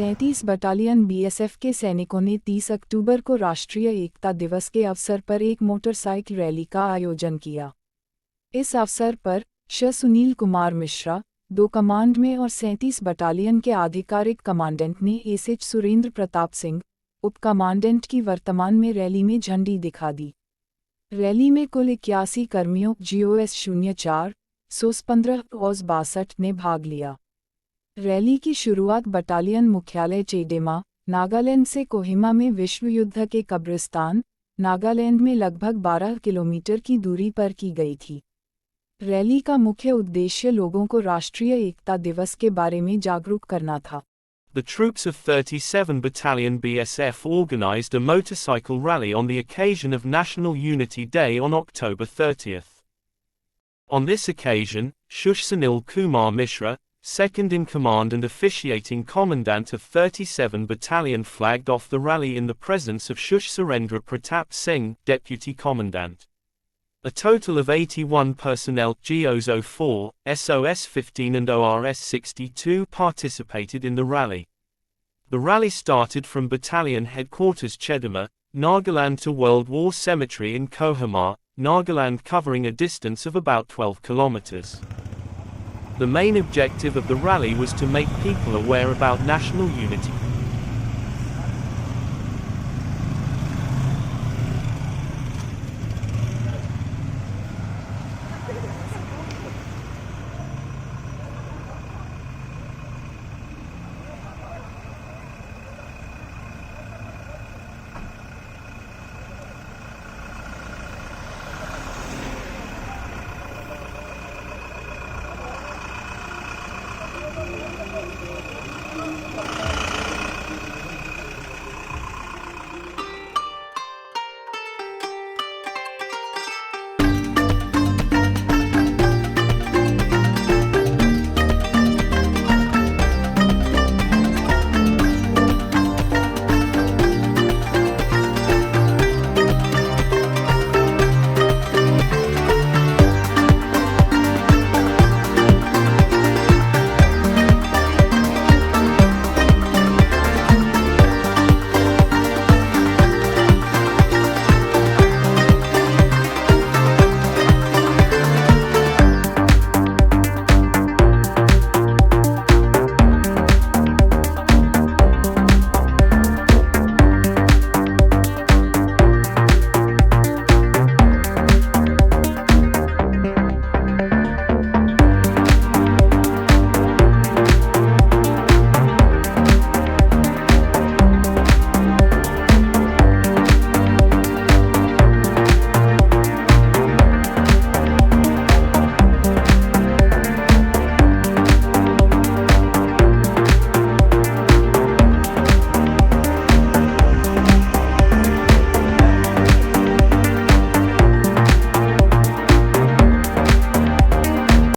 37 battalion BSF के सैनिकों ने 30 अक्टूबर को राष्ट्रीय एकता दिवस के अवसर पर एक मोटरसाइकिल रैली का आयोजन किया। इस अवसर पर श सुनील कुमार मिश्रा, 2 कमांड में और 37 बटालियन के आधिकारिक कमांडेंट ने श सुरेंद्र प्रताप सिंह, उप कमांडेंट की वर्तमान में रैली में झंडी दिखा दी। रैली में कुल 81 कर्मियों SOs-04, SOs-15 ORs-62 ने भाग लिया। रैली की शुरुआत बटालियन मुख्यालय चेडेमा, नागालैंड से कोहिमा में विश्व युद्ध के कब्रिस्तान, नागालैंड में लगभग 12 किलोमीटर की दूरी पर की गई थी। रैली का मुख्य उद्देश्य लोगों को राष्ट्रीय एकता दिवस के बारे में जागरूक करना था। The troops of 37 Battalion BSF organized a motorcycle rally on the occasion of National Unity Day on October 30th. On this occasion, Sh Sunil Kumar Mishra, second-in-command and officiating commandant of 37 Battalion, flagged off the rally in the presence of Sh Surendra Pratap Singh, deputy commandant. A total of 81 personnel GOs-04, SOs-15 and ORs-62 participated in the rally. The rally started from Battalion Headquarters Chedema, Nagaland to World War Cemetery in Kohima, Nagaland, covering a distance of about 12 kilometers. The main objective of the rally was to make people aware about national unity.